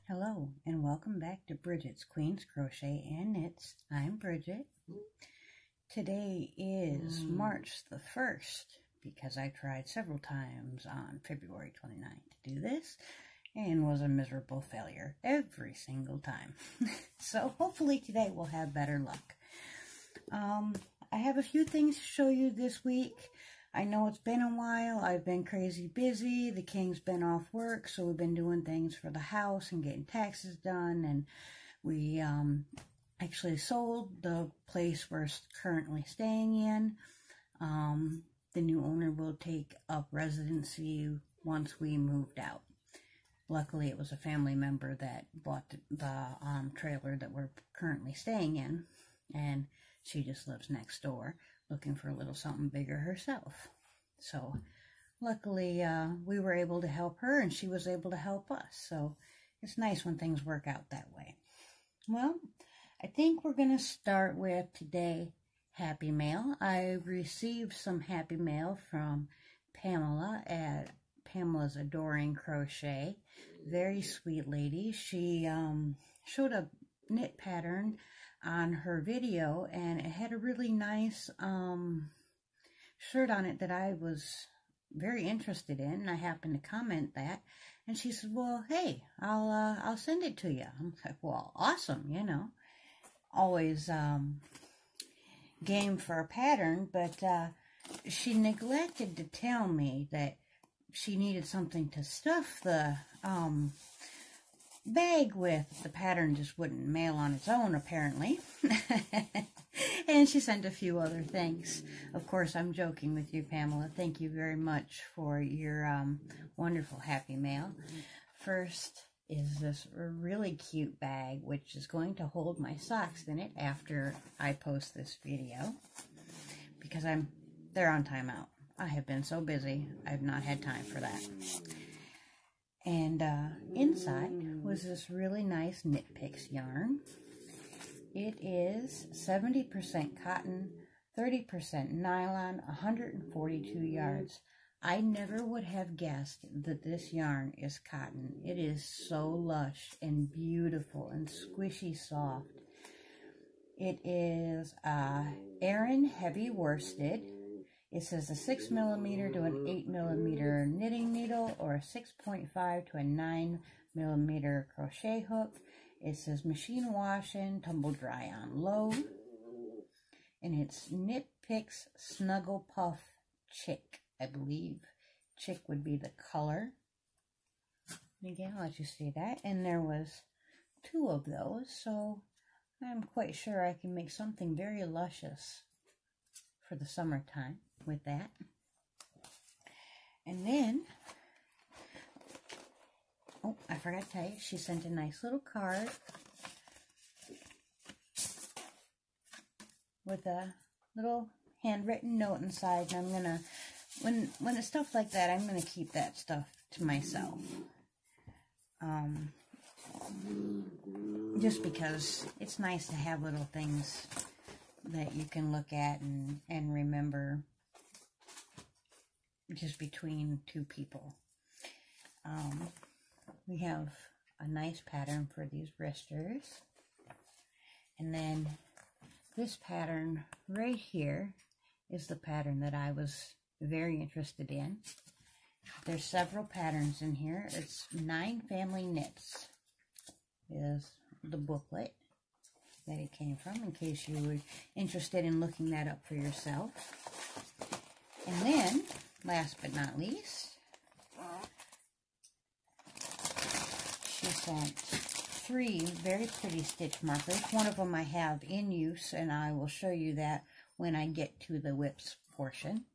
Hello and welcome back to Bridget's Queen's Crochet and Knits. I'm Bridget. Today is March the 1st because I tried several times on February 29th to do this and was a miserable failure every single time. So hopefully today we'll have better luck. I have a few things to show you this week. I know it's been a while. I've been crazy busy. The King's been off work, so we've been doing things for the house and getting taxes done. And we actually sold the place we're currently staying in. The new owner will take up residency once we moved out. Luckily, it was a family member that bought the trailer that we're currently staying in, and she just lives next door, looking for a little something bigger herself. So luckily we were able to help her and she was able to help us. So it's nice when things work out that way. Well, I think we're going to start with today Happy Mail. I received some Happy Mail from Pamela at Pamela's Adoring Crochet. Very sweet lady. She showed a knit pattern on her video, and it had a really nice shirt on it that I was very interested in, and I happened to comment that, and she said, well, hey, I'll send it to you. I'm like, well, awesome, you know, always game for a pattern, but she neglected to tell me that she needed something to stuff the bag with. The pattern just wouldn't mail on its own, apparently. And she sent a few other things. Of course, I'm joking with you, Pamela. Thank you very much for your wonderful Happy Mail. First is this really cute bag, which is going to hold my socks in it after I post this video, because they're on timeout. I have been so busy, I've not had time for that. And inside was this really nice Knit Picks yarn. It is 70% cotton, 30% nylon, 142 yards. I never would have guessed that this yarn is cotton. It is so lush and beautiful and squishy soft. It is Aran heavy worsted. It says a 6mm to an 8mm knitting needle, or a 6.5 to a 9mm crochet hook. It says machine wash in, tumble dry on low. And it's Knit Picks Snuggle Puff Chick, I believe. Chick would be the color. And again, I'll let you see that. And there was 2 of those, so I'm quite sure I can make something very luscious for the summertime with that. And then, oh, I forgot to tell you, she sent a nice little card with a little handwritten note inside, and I'm gonna, when it's stuff like that, I'm gonna keep that stuff to myself. Just because it's nice to have little things that you can look at and remember just between 2 people. We have a nice pattern for these wristers. And then this pattern right here is the pattern that I was very interested in. There's several patterns in here. It's 9 Family Knits is the booklet that it came from, in case you were interested in looking that up for yourself. And then, last but not least, she sent 3 very pretty stitch markers. One of them I have in use, and I will show you that when I get to the whips portion.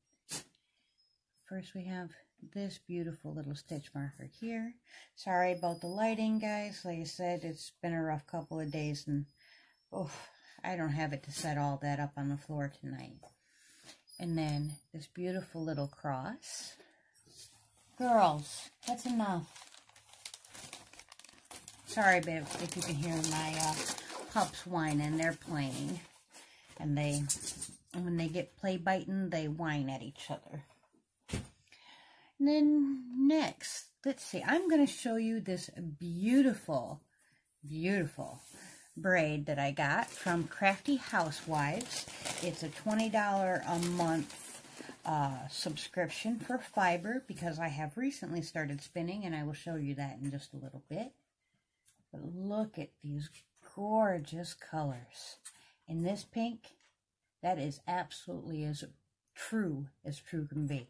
First, we have this beautiful little stitch marker here. Sorry about the lighting, guys. Like I said, it's been a rough couple of days, and oh, I don't have it to set all that up on the floor tonight. And then this beautiful little cross. Girls, that's enough. Sorry, babe, if you can hear my pups whining. They're playing. And when they get play biting, they whine at each other. And then next, let's see, I'm going to show you this beautiful, beautiful braid that I got from Crafty Housewives. It's a $20 a month subscription for fiber because I have recently started spinning, and I will show you that in just a little bit. But look at these gorgeous colors. In this pink, that is absolutely as true can be.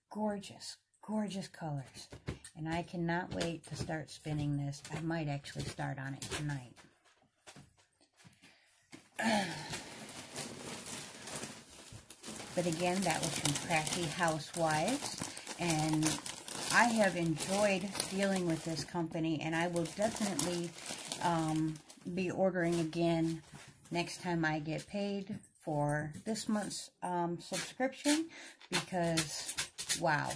Gorgeous, gorgeous colors. And I cannot wait to start spinning this. I might actually start on it tonight. But again, that was from Crafty Housewives. And I have enjoyed dealing with this company, and I will definitely be ordering again next time I get paid for this month's subscription, because wow,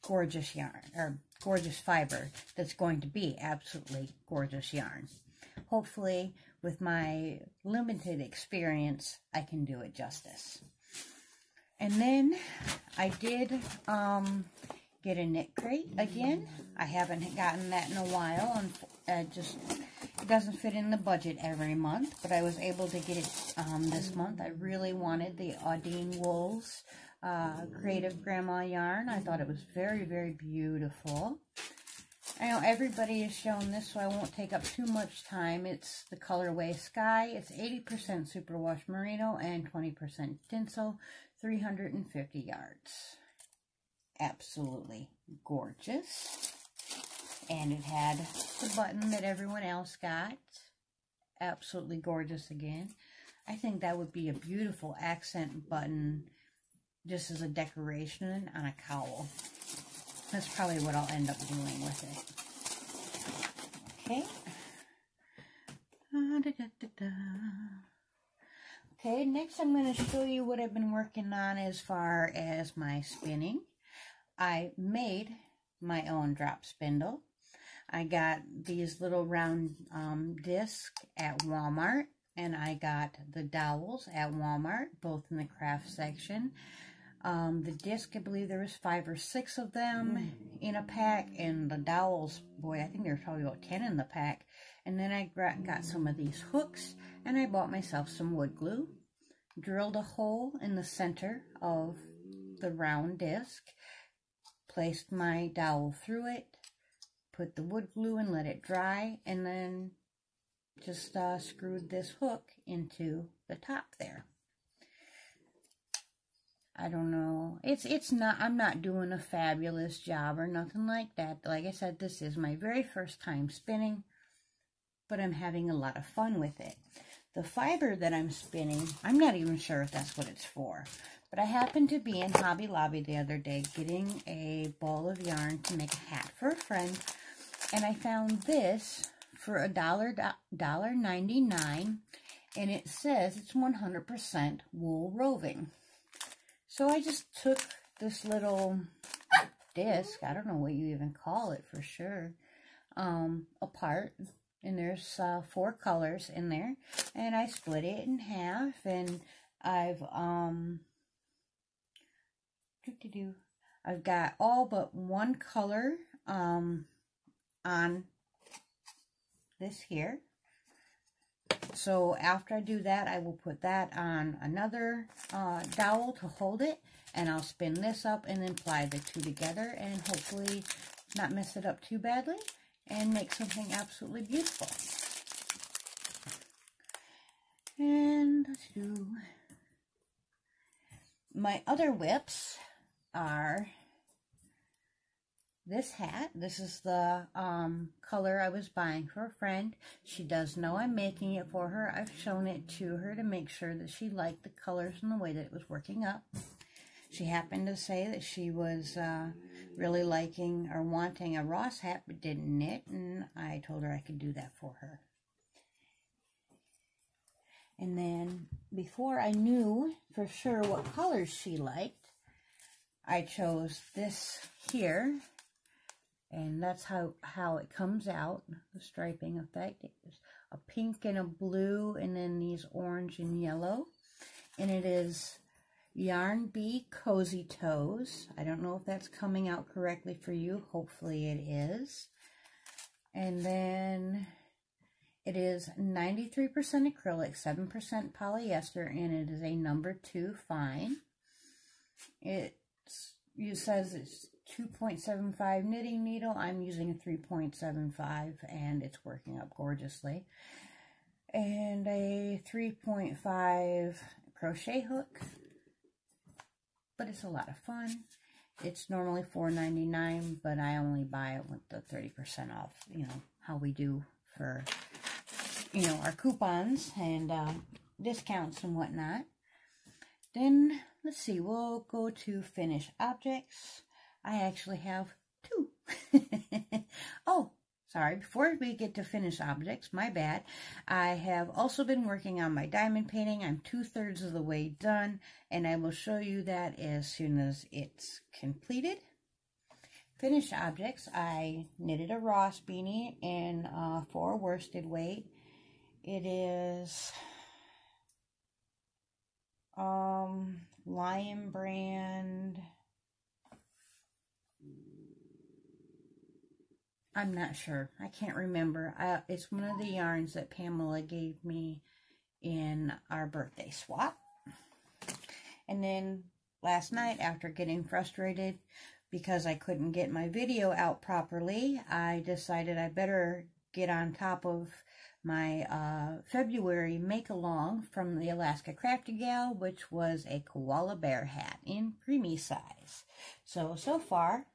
gorgeous yarn, or gorgeous fiber that's going to be absolutely gorgeous yarn. Hopefully with my limited experience I can do it justice. And then I did get a knit crate again. I haven't gotten that in a while, and it doesn't fit in the budget every month, but I was able to get it this month. I really wanted the Audine Wools Creative Grandma yarn. I thought it was very, very beautiful. I know everybody has shown this, so I won't take up too much time. It's the colorway Sky. It's 80% superwash merino and 20% tinsel, 350 yards. Absolutely gorgeous. And it had the button that everyone else got. Absolutely gorgeous again. I think that would be a beautiful accent button just as a decoration on a cowl. That's probably what I'll end up doing with it. Okay. Okay, next I'm going to show you what I've been working on as far as my spinning. I made my own drop spindle. I got these little round discs at Walmart, and I got the dowels at Walmart, both in the craft section. The disc, I believe there was 5 or 6 of them in a pack, and the dowels, boy, I think there was probably about 10 in the pack. And then I got some of these hooks, and I bought myself some wood glue, drilled a hole in the center of the round disc, placed my dowel through it, put the wood glue and let it dry, and then just screwed this hook into the top there. I don't know. It's not, I'm not doing a fabulous job or nothing like that. Like I said, this is my very first time spinning, but I'm having a lot of fun with it. The fiber that I'm spinning, I'm not even sure if that's what it's for, but I happened to be in Hobby Lobby the other day getting a ball of yarn to make a hat for a friend, and I found this for $1.99, and it says it's 100% wool roving. So I just took this little disc, I don't know what you even call it for sure, apart, and there's 4 colors in there, and I split it in half, and I've got all but one color on this here. So after I do that, I will put that on another dowel to hold it, and I'll spin this up and then ply the 2 together and hopefully not mess it up too badly and make something absolutely beautiful. And let's do my other whips are this hat. This is the color I was buying for a friend. She does know I'm making it for her. I've shown it to her to make sure that she liked the colors and the way that it was working up. She happened to say that she was really liking or wanting a Ross hat but didn't knit, and I told her I could do that for her. And then before I knew for sure what colors she liked, I chose this here. And that's how it comes out, the striping effect. It's a pink and a blue, and then these orange and yellow. And it is Yarn Bee Cozy Toes. I don't know if that's coming out correctly for you. Hopefully it is. And then it is 93% acrylic, 7% polyester, and it is a number 2 fine. It says it's 2.75 knitting needle. I'm using a 3.75 and it's working up gorgeously. And a 3.5 crochet hook. But it's a lot of fun. It's normally $4.99, but I only buy it with the 30% off, you know, how we do for, you know, our coupons and discounts and whatnot. Then, let's see, we'll go to Finish Objects. I actually have 2. Oh, sorry, before we get to Finish Objects, my bad. I have also been working on my diamond painting. I'm 2/3 of the way done, and I will show you that as soon as it's completed. Finish Objects, I knitted a Ross beanie in 4 worsted weight. It is Lion brand. I'm not sure. I can't remember. It's one of the yarns that Pamela gave me in our birthday swap. And then last night, after getting frustrated because I couldn't get my video out properly, I decided I better get on top of my February make-along from the Alaska Crafty Gal, which was a koala bear hat in preemie size. So far,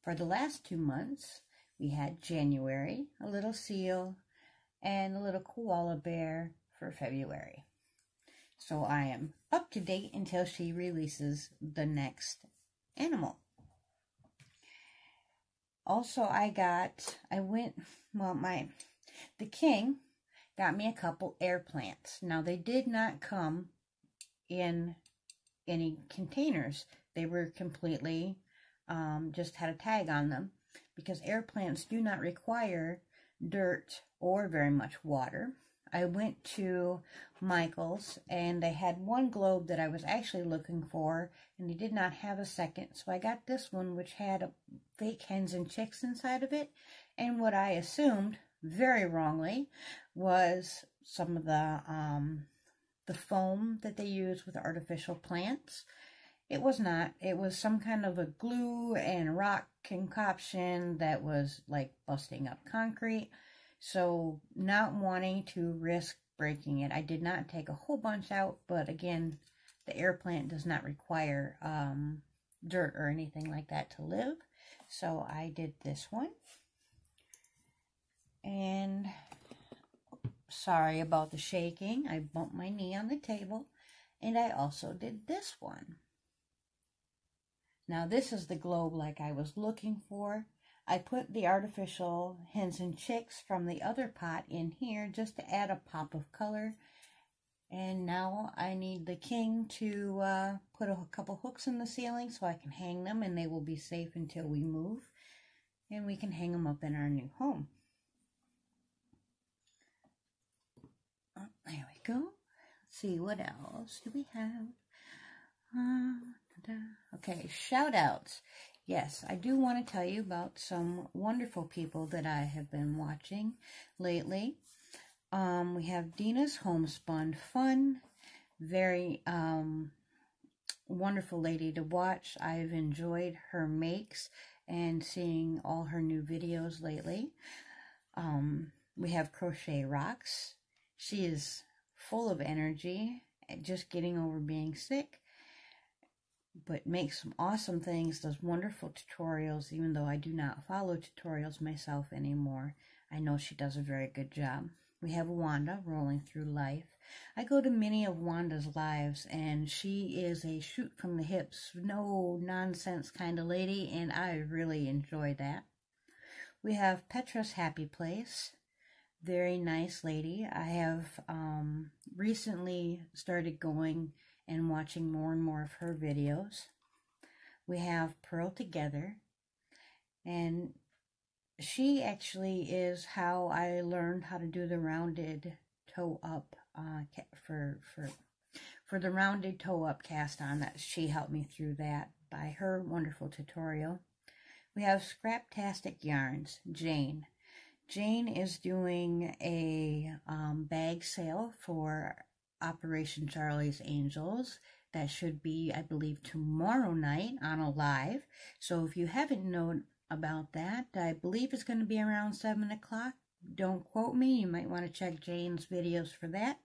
for the last 2 months, we had January, a little seal, and a little koala bear for February. So I am up to date until she releases the next animal. Also, the king got me a couple air plants. Now, they did not come in any containers. They were completely, just had a tag on them, because air plants do not require dirt or very much water. I went to Michael's and they had one globe that I was actually looking for, and they did not have a second, so I got this one, which had fake hens and chicks inside of it, and what I assumed, very wrongly, was some of the foam that they use with artificial plants. It was not. It was some kind of a glue and rock concoction that was like busting up concrete. So not wanting to risk breaking it, I did not take a whole bunch out, but again, the air plant does not require dirt or anything like that to live. So I did this one. And sorry about the shaking. I bumped my knee on the table. And I also did this one. Now this is the globe like I was looking for. I put the artificial hens and chicks from the other pot in here just to add a pop of color. And now I need the king to put a couple hooks in the ceiling so I can hang them, and they will be safe until we move. And we can hang them up in our new home. Oh, there we go. Let's see, what else do we have? Okay, shout outs. Yes, I do want to tell you about some wonderful people that I have been watching lately. We have Dina's Homespun Fun. Very wonderful lady to watch. I've enjoyed her makes and seeing all her new videos lately. We have Crochet Rocks. She is full of energy, just getting over being sick, but makes some awesome things, does wonderful tutorials, even though I do not follow tutorials myself anymore. I know she does a very good job. We have Wanda, Rolling Through Life. I go to many of Wanda's lives, and she is a shoot from the hips, no nonsense kind of lady, and I really enjoy that. We have Petra's Happy Place. Very nice lady. I have recently started going and watching more and more of her videos. We have Purl Together, and she actually is how I learned how to do the rounded toe up for the rounded toe up cast on. That she helped me through that by her wonderful tutorial. We have Scraptastic yarns, Jane. Jane is doing a bag sale for Operation Charlie's Angels. That should be, I believe, tomorrow night on a live. So if you haven't known about that, I believe it's going to be around 7 o'clock. Don't quote me. You might want to check Jane's videos for that,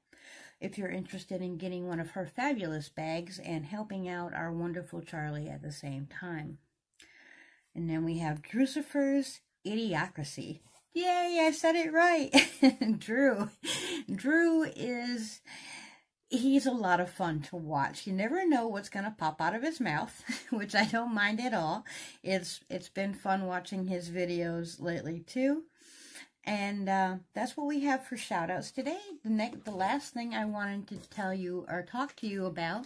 if you're interested in getting one of her fabulous bags and helping out our wonderful Charlie at the same time. And then we have Drewcifer's Idiocracy. Yay, I said it right. Drew is, he's a lot of fun to watch. You never know what's going to pop out of his mouth, which I don't mind at all. It's been fun watching his videos lately too. And that's what we have for shout outs today. The last thing I wanted to tell you or talk to you about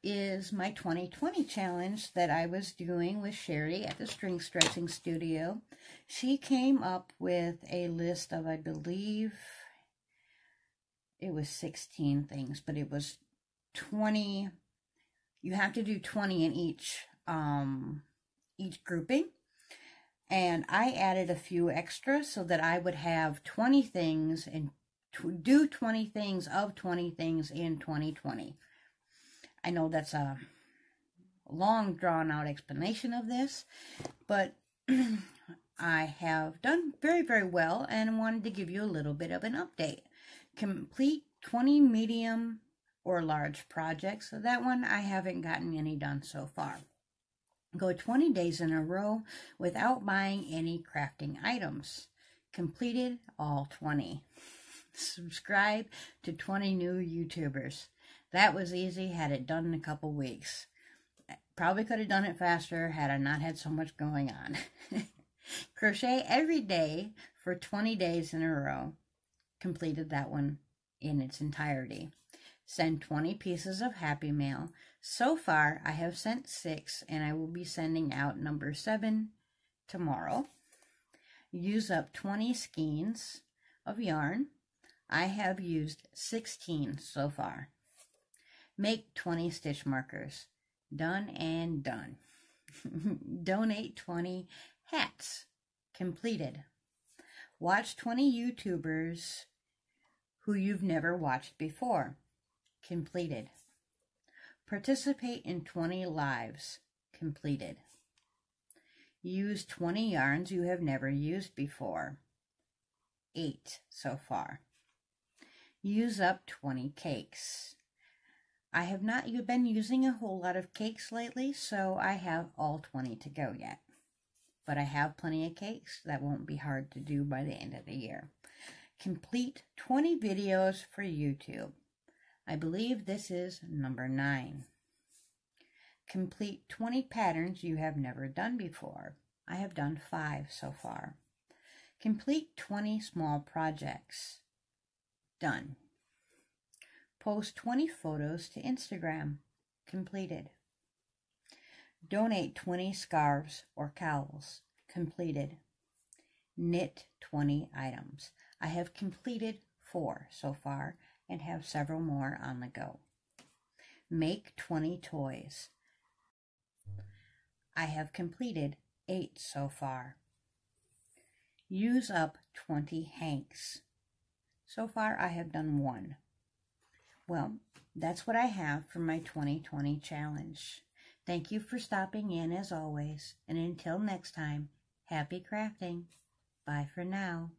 is my 2020 challenge that I was doing with Sherry at the String Stretching Studio. She came up with a list of, I believe, it was 16 things, but it was 20. You have to do 20 in each grouping. And I added a few extras so that I would have 20 things and do 20 things of 20 things in 2020. I know that's a long drawn out explanation of this, but I have done very, very well and wanted to give you a little bit of an update. Complete 20 medium or large projects. So that one, I haven't gotten any done so far. Go 20 days in a row without buying any crafting items. Completed all 20. Subscribe to 20 new YouTubers. That was easy, had it done in a couple weeks. Probably could have done it faster had I not had so much going on. Crochet every day for 20 days in a row. Completed that one in its entirety. Send 20 pieces of Happy Mail. So far, I have sent 6, and I will be sending out number 7 tomorrow. Use up 20 skeins of yarn. I have used 16 so far. Make 20 stitch markers. Done and done. Donate 20 hats. Completed. Watch 20 YouTubers who you've never watched before. Completed. Participate in 20 lives. Completed. Use 20 yarns you have never used before. 8 so far. Use up 20 cakes. I have not been using a whole lot of cakes lately, so I have all 20 to go yet. But I have plenty of cakes. That won't be hard to do by the end of the year. Complete 20 videos for YouTube. I believe this is number 9. Complete 20 patterns you have never done before. I have done 5 so far. Complete 20 small projects. Done. Post 20 photos to Instagram. Completed. Donate 20 scarves or cowls. Completed. Knit 20 items. I have completed 4 so far and have several more on the go. Make 20 toys. I have completed 8 so far. Use up 20 hanks. So far I have done 1. Well, that's what I have for my 2020 challenge. Thank you for stopping in as always, and until next time, happy crafting. Bye for now.